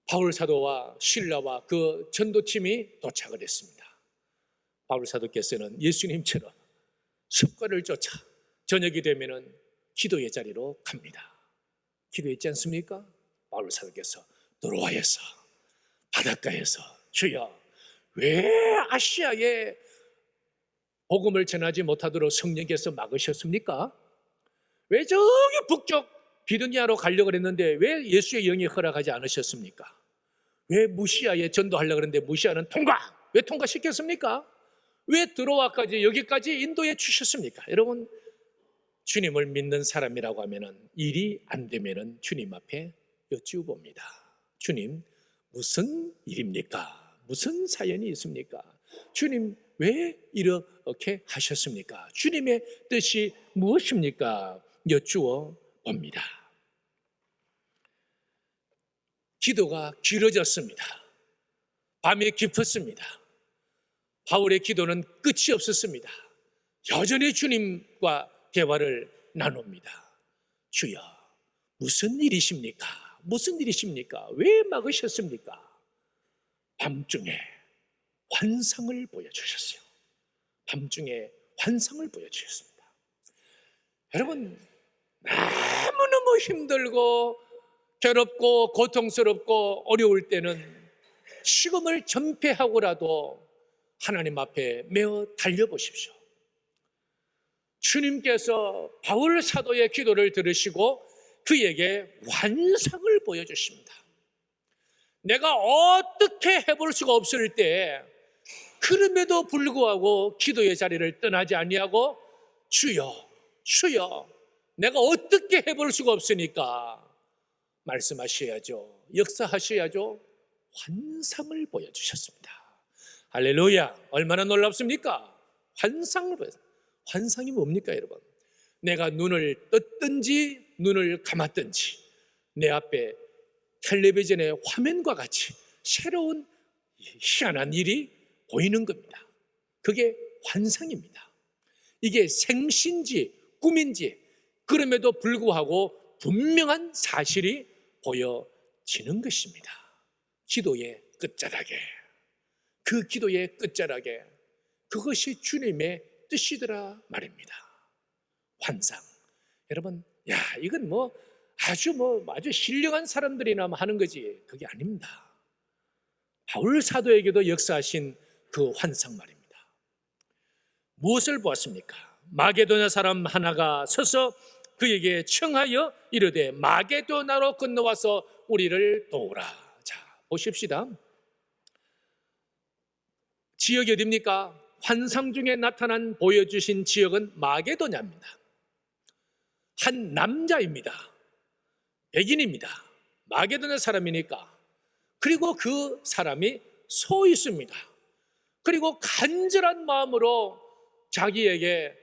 바울 사도와 실라와 그 전도팀이 도착을 했습니다. 바울 사도께서는 예수님처럼 습관을 쫓아 저녁이 되면은 기도의 자리로 갑니다. 기도했지 않습니까? 바울 사도께서 드로아에서 바닷가에서 주여 왜 아시아에 복음을 전하지 못하도록 성령께서 막으셨습니까? 왜 저기 북쪽 비두니아로 가려고 했는데 왜 예수의 영이 허락하지 않으셨습니까? 왜 무시아에 전도하려고 했는데 무시아는 왜 통과시켰습니까? 왜 드로아까지 여기까지 인도해 주셨습니까? 여러분, 주님을 믿는 사람이라고 하면은 일이 안 되면은 주님 앞에 여쭈어봅니다. 주님, 무슨 일입니까? 무슨 사연이 있습니까? 주님, 왜 이렇게 하셨습니까? 주님의 뜻이 무엇입니까? 여쭈어 봅니다. 기도가 길어졌습니다. 밤이 깊었습니다. 바울의 기도는 끝이 없었습니다. 여전히 주님과 대화를 나눕니다. 주여, 무슨 일이십니까? 무슨 일이십니까? 왜 막으셨습니까? 밤중에 환상을 보여주셨어요. 밤중에 환상을 보여주셨습니다. 여러분, 너무너무 힘들고 괴롭고 고통스럽고 어려울 때는 식음을 전폐하고라도 하나님 앞에 메어 달려보십시오. 주님께서 바울 사도의 기도를 들으시고 그에게 환상을 보여주십니다. 내가 어떻게 해볼 수가 없을 때 그럼에도 불구하고 기도의 자리를 떠나지 아니하고 주여, 주여, 내가 어떻게 해볼 수가 없으니까 말씀하셔야죠. 역사하셔야죠. 환상을 보여주셨습니다. 할렐루야. 얼마나 놀랍습니까? 환상을 보여주셨습니다. 환상이 뭡니까, 여러분? 내가 눈을 떴든지 눈을 감았든지 내 앞에 텔레비전의 화면과 같이 새로운 희한한 일이 보이는 겁니다. 그게 환상입니다. 이게 생신지 꿈인지 그럼에도 불구하고 분명한 사실이 보여지는 것입니다. 기도의 끝자락에, 그 기도의 끝자락에 그것이 주님의 뜻이더라 말입니다. 환상. 여러분, 이건 아주 신령한 사람들이나 하는 거지 그게 아닙니다. 바울 사도에게도 역사하신 그 환상 말입니다. 무엇을 보았습니까? 마게도냐 사람 하나가 서서 그에게 청하여 이르되 마게도나로 건너와서 우리를 도우라. 자, 보십시다. 지역이 어디입니까? 환상 중에 나타난 보여주신 지역은 마게도냐입니다. 한 남자입니다. 백인입니다. 마게도냐 사람이니까. 그리고 그 사람이 서 있습니다. 그리고 간절한 마음으로 자기에게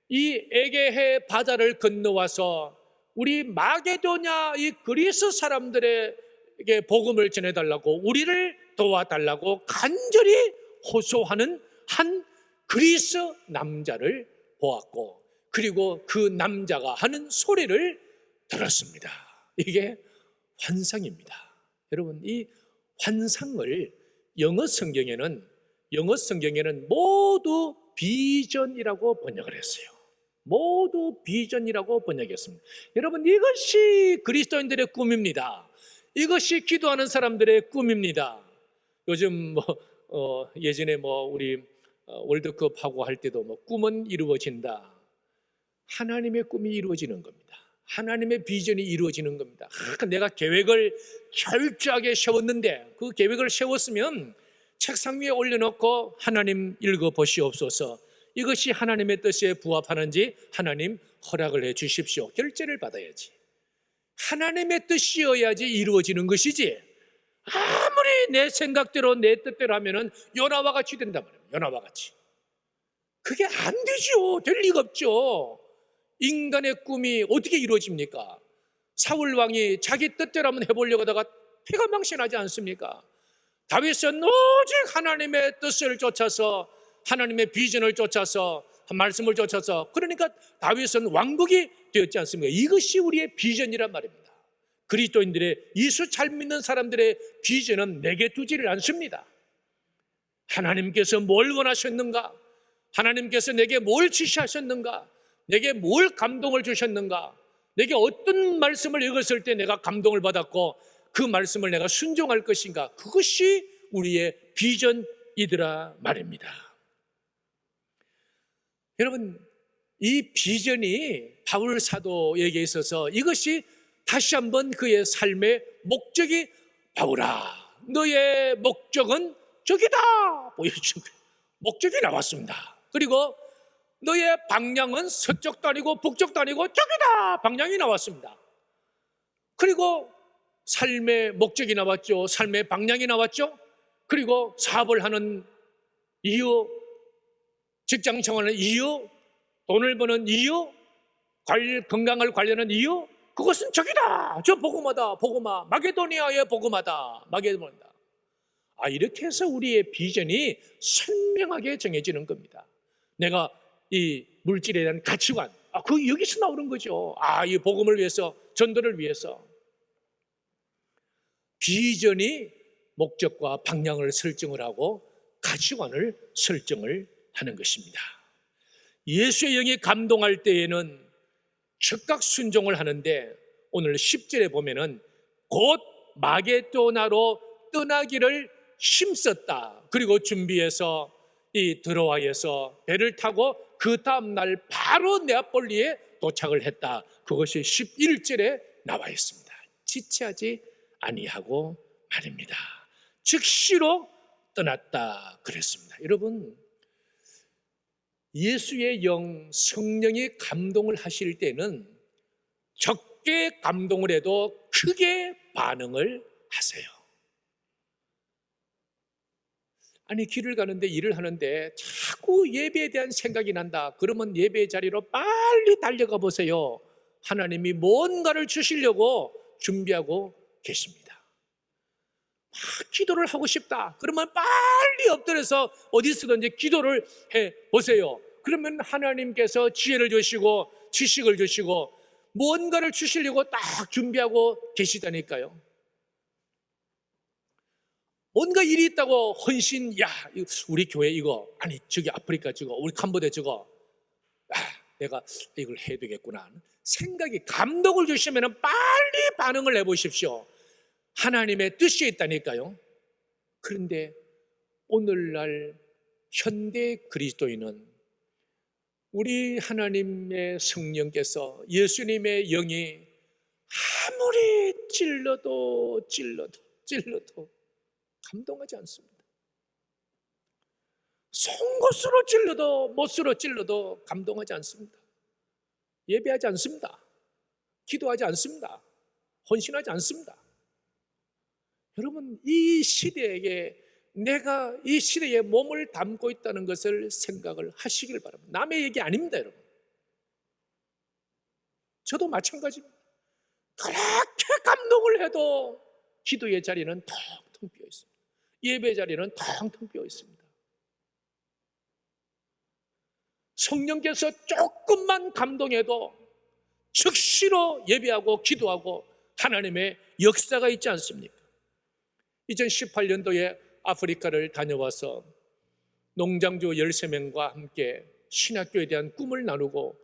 이 에게해 바다를 건너와서 우리 마게도냐 이 그리스 사람들에게 복음을 전해달라고, 우리를 도와달라고 간절히 호소하는 한 그리스 남자를 보았고, 그리고 그 남자가 하는 소리를 들었습니다. 이게 환상입니다. 여러분, 이 환상을 영어 성경에는 모두 비전이라고 번역을 했어요. 모두 비전이라고 번역했습니다. 여러분, 이것이 그리스도인들의 꿈입니다. 이것이 기도하는 사람들의 꿈입니다. 요즘 예전에 우리 월드컵 하고 할 때도 꿈은 이루어진다. 하나님의 꿈이 이루어지는 겁니다. 하나님의 비전이 이루어지는 겁니다. 내가 계획을 철저하게 세웠는데 그 계획을 세웠으면 책상 위에 올려놓고 하나님 읽어보시옵소서. 이것이 하나님의 뜻에 부합하는지 하나님 허락을 해 주십시오. 결제를 받아야지. 하나님의 뜻이어야지 이루어지는 것이지, 아무리 내 생각대로 내 뜻대로 하면은 요나와 같이 된단 말이에요. 요나와 같이. 그게 안 되죠. 될 리가 없죠. 인간의 꿈이 어떻게 이루어집니까? 사울 왕이 자기 뜻대로 한번 해보려고 하다가 피가 망신하지 않습니까? 다윗은 오직 하나님의 뜻을 쫓아서, 하나님의 비전을 쫓아서, 말씀을 쫓아서, 그러니까 다윗은 왕국이 되었지 않습니까? 이것이 우리의 비전이란 말입니다. 그리스도인들의, 예수 잘 믿는 사람들의 비전은 내게 두지를 않습니다. 하나님께서 뭘 원하셨는가? 하나님께서 내게 뭘 지시하셨는가? 내게 뭘 감동을 주셨는가? 내게 어떤 말씀을 읽었을 때 내가 감동을 받았고 그 말씀을 내가 순종할 것인가? 그것이 우리의 비전이더라 말입니다. 여러분, 이 비전이 바울 사도에게 있어서 이것이 다시 한번 그의 삶의 목적이, 바울아, 너의 목적은 저기다 보여준 거예요. 목적이 나왔습니다. 그리고 너의 방향은 서쪽도 아니고 북쪽도 아니고 저기다, 방향이 나왔습니다. 그리고 삶의 목적이 나왔죠. 삶의 방향이 나왔죠. 그리고 사업을 하는 이유, 직장 생활하는 이유, 돈을 버는 이유, 건강을 관리하는 이유, 그것은 저기다, 저 복음하다, 복음아, 마게도니아의 복음하다, 마게도니아다. 이렇게 해서 우리의 비전이 선명하게 정해지는 겁니다. 내가 이 물질에 대한 가치관, 그 여기서 나오는 거죠. 이 복음을 위해서, 전도를 위해서. 비전이 목적과 방향을 설정을 하고 가치관을 설정을 하는 것입니다. 예수의 영이 감동할 때에는 즉각 순종을 하는데, 오늘 10절에 보면은 곧 마게도나로 떠나기를 힘썼다. 그리고 준비해서 이 드로아에서 배를 타고 그 다음날 바로 네아폴리에 도착을 했다. 그것이 11절에 나와 있습니다. 지체하지 아니하고 말입니다. 즉시로 떠났다 그랬습니다. 여러분, 예수의 영, 성령이 감동을 하실 때는 적게 감동을 해도 크게 반응을 하세요. 길을 가는데, 일을 하는데 자꾸 예배에 대한 생각이 난다. 그러면 예배 자리로 빨리 달려가 보세요. 하나님이 뭔가를 주시려고 준비하고 계십니다. 기도를 하고 싶다. 그러면 빨리 엎드려서 어디서든지 기도를 해 보세요. 그러면 하나님께서 지혜를 주시고 지식을 주시고 뭔가를 주시려고 딱 준비하고 계시다니까요. 뭔가 일이 있다고 헌신, 야, 우리 교회 이거, 아니 저기 아프리카 저거, 우리 캄보디아 저거, 내가 이걸 해야 되겠구나 생각이, 감동을 주시면 빨리 반응을 해보십시오. 하나님의 뜻이 있다니까요. 그런데 오늘날 현대 그리스도인은 우리 하나님의 성령께서, 예수님의 영이 아무리 찔러도 감동하지 않습니다. 송곳으로 찔러도 못으로 찔러도 감동하지 않습니다. 예배하지 않습니다. 기도하지 않습니다. 헌신하지 않습니다. 여러분, 이 시대에 내가 이 시대에 몸을 담고 있다는 것을 생각을 하시길 바랍니다. 남의 얘기 아닙니다, 여러분. 저도 마찬가지입니다. 그렇게 감동을 해도 기도의 자리는 텅텅 비어 있습니다. 예배 자리는 텅텅 비어 있습니다. 성령께서 조금만 감동해도 즉시로 예배하고 기도하고 하나님의 역사가 있지 않습니까? 2018년도에 아프리카를 다녀와서 농장주 13명과 함께 신학교에 대한 꿈을 나누고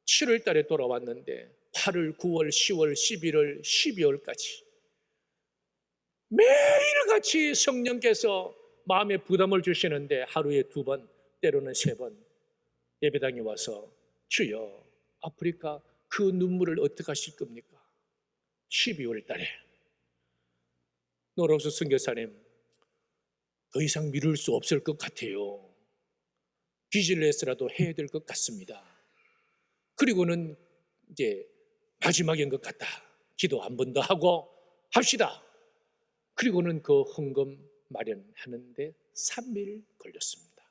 7월 달에 돌아왔는데 8월, 9월, 10월, 11월, 12월까지 매일같이 성령께서 마음에 부담을 주시는데 하루에 2번, 때로는 3번 예배당에 와서 주여, 아프리카 그 눈물을 어떻게 하실 겁니까? 12월 달에 노로수 선교사님, 더 이상 미룰 수 없을 것 같아요. 비즈니스라도 해야 될 것 같습니다. 그리고는 이제 마지막인 것 같다. 기도 한 번 더 하고 합시다. 그리고는 그 헌금 마련하는데 3일 걸렸습니다.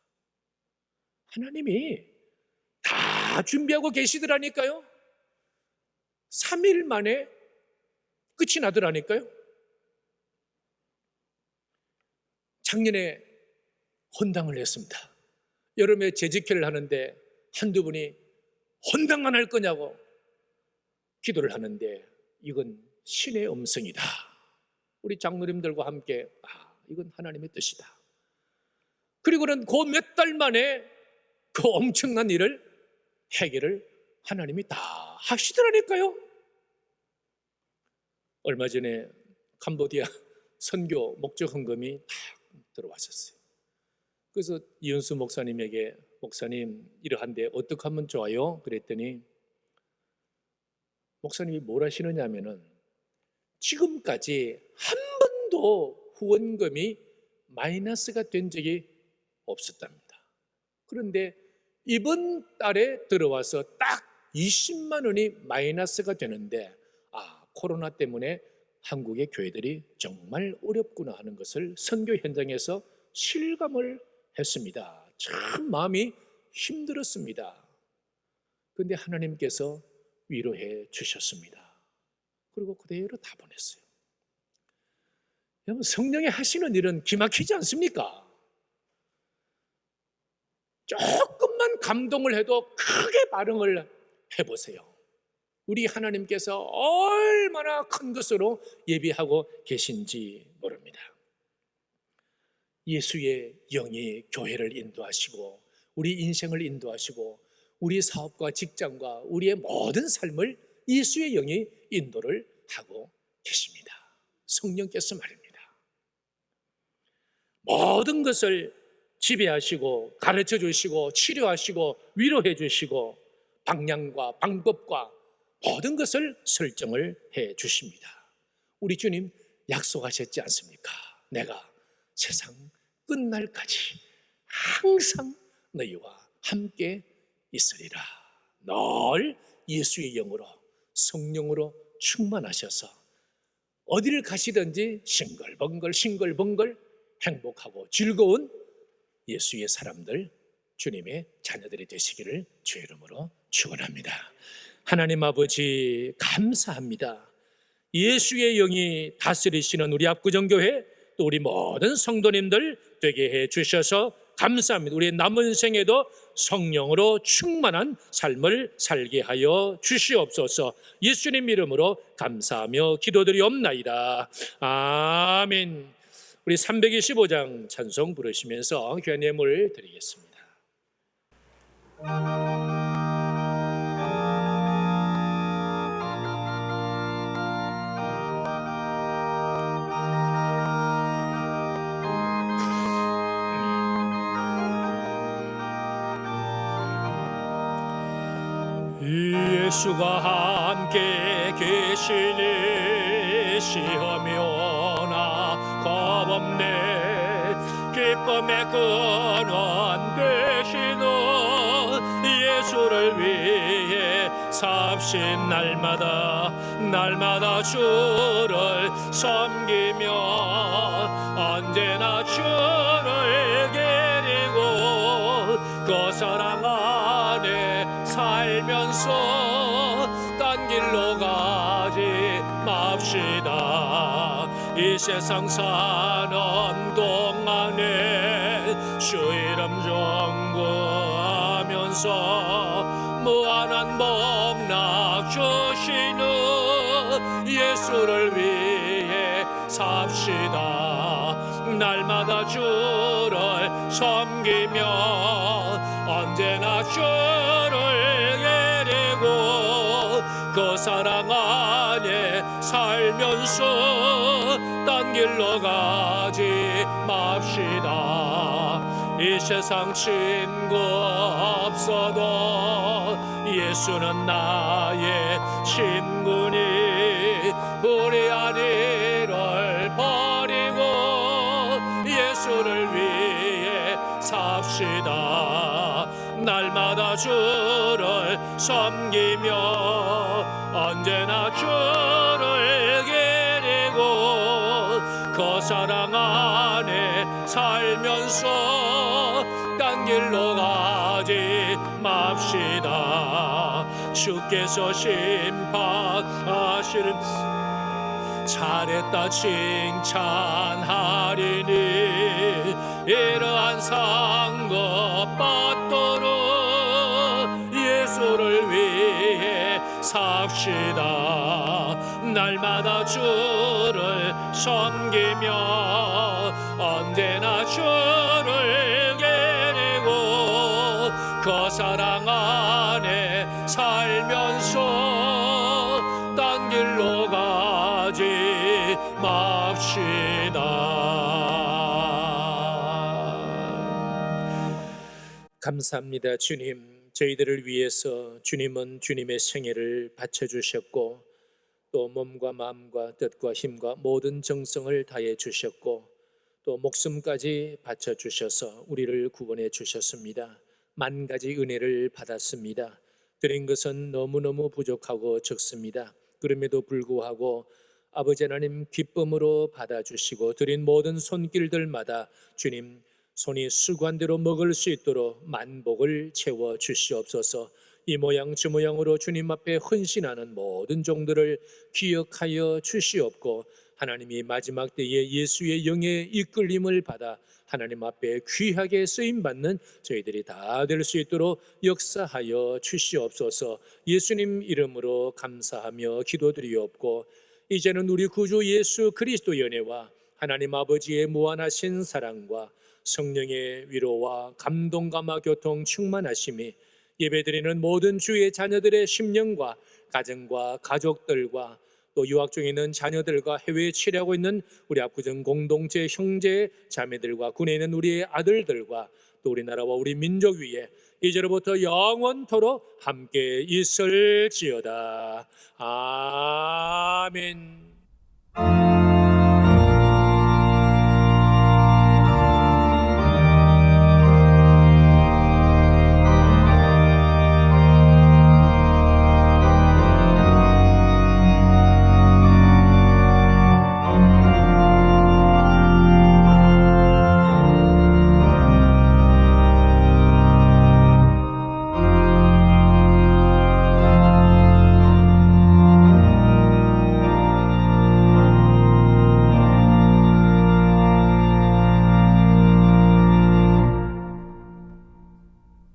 하나님이 다 준비하고 계시더라니까요. 3일 만에 끝이 나더라니까요. 작년에 헌당을 했습니다. 여름에 재직회를 하는데 한두 분이 헌당만 할 거냐고 기도를 하는데 이건 신의 음성이다. 우리 장로님들과 함께 이건 하나님의 뜻이다. 그리고는 그 몇 달 만에 그 엄청난 일을 해결을 하나님이 다 하시더라니까요. 얼마 전에 캄보디아 선교 목적 헌금이 다 들어왔었어요. 그래서 이은수 목사님에게, 목사님 이러한데 어떻게 하면 좋아요? 그랬더니 목사님이 뭘 하시느냐면은 지금까지 한 번도 후원금이 마이너스가 된 적이 없었답니다. 그런데 이번 달에 들어와서 딱 20만 원이 마이너스가 되는데 코로나 때문에 한국의 교회들이 정말 어렵구나 하는 것을 선교 현장에서 실감을 했습니다. 참 마음이 힘들었습니다. 그런데 하나님께서 위로해 주셨습니다. 그리고 그대로 다 보냈어요. 여러분, 성령이 하시는 일은 기막히지 않습니까? 조금만 감동을 해도 크게 반응을 해보세요. 우리 하나님께서 얼마나 큰 것으로 예비하고 계신지 모릅니다. 예수의 영이 교회를 인도하시고 우리 인생을 인도하시고 우리 사업과 직장과 우리의 모든 삶을 예수의 영이 인도를 하고 계십니다. 성령께서 말입니다. 모든 것을 지배하시고 가르쳐 주시고 치료하시고 위로해 주시고 방향과 방법과 모든 것을 설정을 해 주십니다. 우리 주님 약속하셨지 않습니까? 내가 세상 끝날까지 항상 너희와 함께 있으리라. 늘 예수의 영으로 성령으로 충만하셔서 어디를 가시든지 싱글벙글 행복하고 즐거운 예수의 사람들, 주님의 자녀들이 되시기를 주의 이름으로 축원합니다. 하나님 아버지 감사합니다. 예수의 영이 다스리시는 우리 압구정교회 또 우리 모든 성도님들 되게 해 주셔서 감사합니다. 우리의 남은 생에도 성령으로 충만한 삶을 살게 하여 주시옵소서. 예수님 이름으로 감사하며 기도드리옵나이다. 아멘. 우리 325장 찬송 부르시면서 귀한 예물 드리겠습니다. 예수가 함께 계시니 시험이 오나 겁없네. 기쁨의 근원 되시는 예수를 위해 삽신 날마다 주를 섬기며 언제나 주를 기리고 그 사랑 안에 살면서 딴 길로 가지 맙시다. 이 세상 사는 동안에 주 이름 전구하면서 무한한 복락 주시는 예수를 위해 삽시다. 날마다 주를 섬기며 언제나 주를 예리고 그 사랑 안에 살면서 딴 길로 가지 맙시다. 이 세상 친구 없어도 예수는 나의 친구니 우리 아니를 버리고 예수를 위해 삽시다. 날마다 주를 섬기며 언제나 주를 기리고 그 사랑 안에 살면서 딴 길로 가지 맙시다. 주께서 심판하실 잘했다 칭찬하리니 이러한 상급 받도록 예수를 위해 삽시다. 날마다 주를 섬기며 언제나 주를 기리고 그 사랑 안에 살면서 딴 길로 가지 맙시다. 감사합니다. 주님, 저희들을 위해서 주님은 주님의 생애를 바쳐주셨고 또 몸과 마음과 뜻과 힘과 모든 정성을 다해 주셨고 또 목숨까지 바쳐주셔서 우리를 구원해 주셨습니다. 만 가지 은혜를 받았습니다. 드린 것은 너무너무 부족하고 적습니다. 그럼에도 불구하고 아버지 하나님 기쁨으로 받아주시고 드린 모든 손길들마다 주님 손이 수관대로 먹을 수 있도록 만복을 채워 주시옵소서. 이 모양 저 모양으로 주님 앞에 헌신하는 모든 종들을 기억하여 주시옵고 하나님이 마지막 때에 예수의 영의 이끌림을 받아 하나님 앞에 귀하게 쓰임받는 저희들이 다 될 수 있도록 역사하여 주시옵소서. 예수님 이름으로 감사하며 기도드리옵고 이제는 우리 구주 예수 그리스도 연애와 하나님 아버지의 무한하신 사랑과 성령의 위로와 감동감화 교통 충만하심이 예배드리는 모든 주의 자녀들의 심령과 가정과 가족들과 또 유학 중에 있는 자녀들과 해외에 치료하고 있는 우리 압구정 공동체 형제 자매들과 군에 있는 우리의 아들들과 또 우리나라와 우리 민족 위에 이제로부터 영원토록 함께 있을지어다. 아멘.